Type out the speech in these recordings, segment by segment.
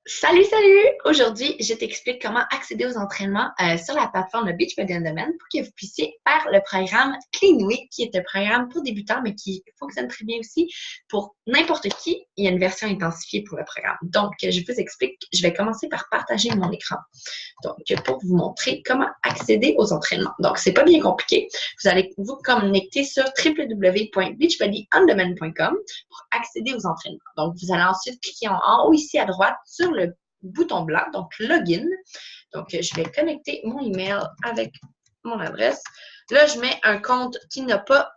Salut, salut! Aujourd'hui, je t'explique comment accéder aux entraînements sur la plateforme Beachbody On Demand pour que vous puissiez faire le programme Clean Week, qui est un programme pour débutants, mais qui fonctionne très bien aussi pour n'importe qui. Il y a une version intensifiée pour le programme. Donc, je vous explique. Je vais commencer par partager mon écran. Donc, pour vous montrer comment accéder aux entraînements. Donc, c'est pas bien compliqué. Vous allez vous connecter sur www.beachbodyondemand.com pour accéder aux entraînements. Donc, vous allez ensuite cliquer en haut ici à droite sur le bouton blanc, donc Login. Donc, je vais connecter mon email avec mon adresse. Là, je mets un compte qui n'a pas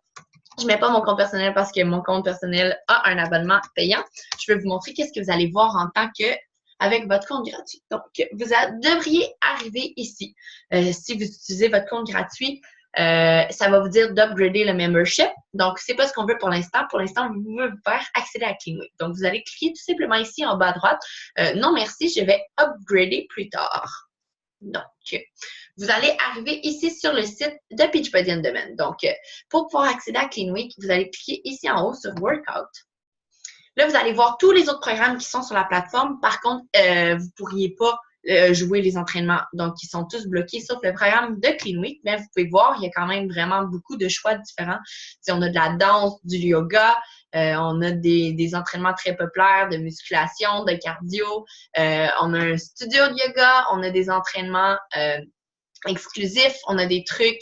je ne mets pas mon compte personnel parce que mon compte personnel a un abonnement payant. Je vais vous montrer qu'est-ce que vous allez voir en tant que avec votre compte gratuit. Donc, vous devriez arriver ici. Si vous utilisez votre compte gratuit, ça va vous dire d'upgrader le membership. Donc, c'est pas ce qu'on veut pour l'instant. Pour l'instant, vous voulez vous faire accéder à Clean Week. Donc, vous allez cliquer tout simplement ici en bas à droite. Non, merci, je vais upgrader plus tard. Donc, vous allez arriver ici sur le site de Beachbody On Demand. Donc, pour pouvoir accéder à Clean Week, vous allez cliquer ici en haut sur Workout. Là, vous allez voir tous les autres programmes qui sont sur la plateforme. Par contre, vous ne pourriez pas jouer les entraînements. Donc, ils sont tous bloqués sauf le programme de Clean Week. Mais vous pouvez voir, il y a quand même vraiment beaucoup de choix différents. Si on a de la danse, du yoga, on a des entraînements très populaires de musculation, de cardio. On a un studio de yoga, on a des entraînements exclusifs, on a des trucs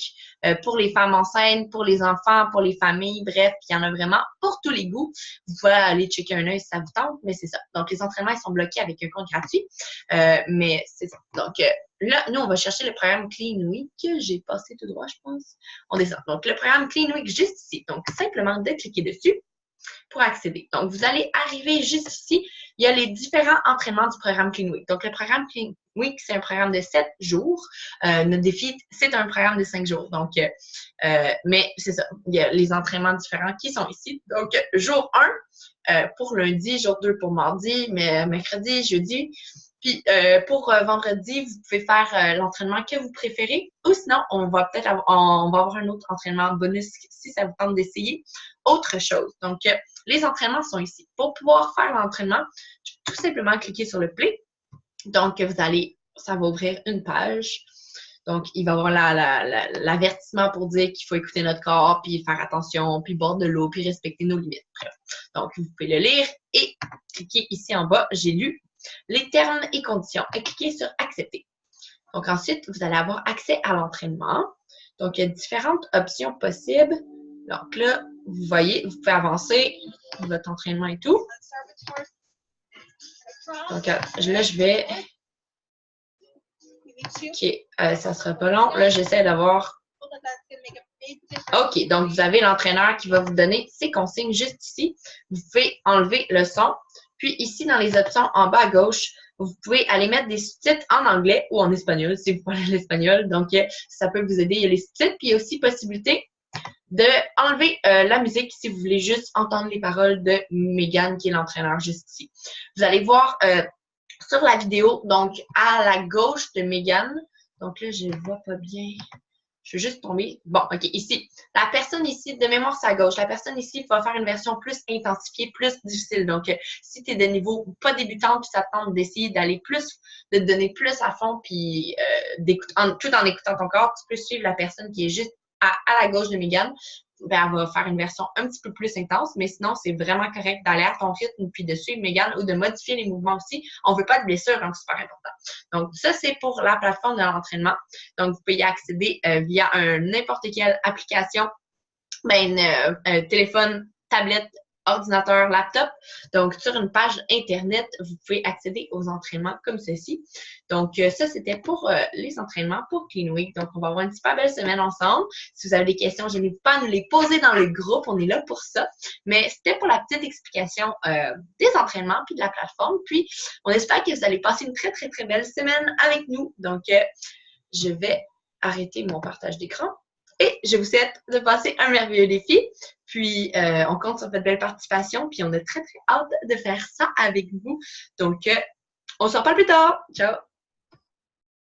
pour les femmes enceintes, pour les enfants, pour les familles, bref, il y en a vraiment pour tous les goûts. Vous pouvez aller checker un œil si ça vous tente, mais c'est ça. Donc, les entraînements, ils sont bloqués avec un compte gratuit, mais c'est ça. Donc, là, nous, on va chercher le programme Clean Week. J'ai passé tout droit, je pense. On descend. Donc, le programme Clean Week juste ici. Donc, simplement de cliquer dessus pour accéder. Donc, vous allez arriver juste ici. Il y a les différents entraînements du programme Clean Week. Donc, le programme Clean Week, c'est un programme de 7 jours. Notre défi, c'est un programme de 5 jours. Donc, mais c'est ça. Il y a les entraînements différents qui sont ici. Donc, jour 1 pour lundi, jour 2 pour mardi, mais mercredi, jeudi. Puis, pour vendredi, vous pouvez faire l'entraînement que vous préférez. Ou sinon, on va avoir un autre entraînement bonus si ça vous tente d'essayer autre chose. Donc, les entraînements sont ici. Pour pouvoir faire l'entraînement, tout simplement cliquer sur le play. Donc, ça va ouvrir une page. Donc, il va y avoir l'avertissement pour dire qu'il faut écouter notre corps, puis faire attention, puis boire de l'eau, puis respecter nos limites. Bref. Donc, vous pouvez le lire et cliquer ici en bas. J'ai lu les termes et conditions et cliquez sur accepter. Donc, ensuite, vous allez avoir accès à l'entraînement. Donc, il y a différentes options possibles. Donc là, vous voyez, vous pouvez avancer votre entraînement et tout. Donc là, je vais... OK, ça sera pas long. Là, j'essaie d'avoir... OK, donc vous avez l'entraîneur qui va vous donner ses consignes juste ici. Vous pouvez enlever le son. Puis ici, dans les options en bas à gauche, vous pouvez aller mettre des sous-titres en anglais ou en espagnol si vous parlez l'espagnol. Donc, ça peut vous aider. Il y a les sous-titres. Puis il y a aussi possibilité de enlever la musique si vous voulez juste entendre les paroles de Megan, qui est l'entraîneur juste ici. Vous allez voir sur la vidéo, donc à la gauche de Megan. Donc là, je ne vois pas bien. Je vais juste tomber. Bon, OK, ici. La personne ici, de mémoire, c'est à gauche. La personne ici va faire une version plus intensifiée, plus difficile. Donc, si tu es de niveau pas débutant, puis ça te tente d'essayer d'aller plus, de te donner plus à fond, puis tout en écoutant ton corps, tu peux suivre la personne qui est juste à la gauche de Megan. Ben, elle va faire une version un petit peu plus intense, mais sinon, c'est vraiment correct d'aller à ton rythme puis de suivre Megan ou de modifier les mouvements aussi. On ne veut pas de blessure, donc c'est super important. Donc, ça, c'est pour la plateforme de l'entraînement. Donc, vous pouvez y accéder via n'importe quelle application, téléphone, tablette, ordinateur, laptop. Donc, sur une page Internet, vous pouvez accéder aux entraînements comme ceci. Donc, ça, c'était pour les entraînements pour Clean Week. Donc, on va avoir une super belle semaine ensemble. Si vous avez des questions, je n'hésite pas à nous les poser dans le groupe. On est là pour ça. Mais c'était pour la petite explication des entraînements puis de la plateforme. Puis, on espère que vous allez passer une très, très, très belle semaine avec nous. Donc, je vais arrêter mon partage d'écran. Et je vous souhaite de passer un merveilleux défi. Puis, on compte sur votre belle participation. Puis, on a très, très hâte de faire ça avec vous. Donc, on se reparle plus tard. Ciao!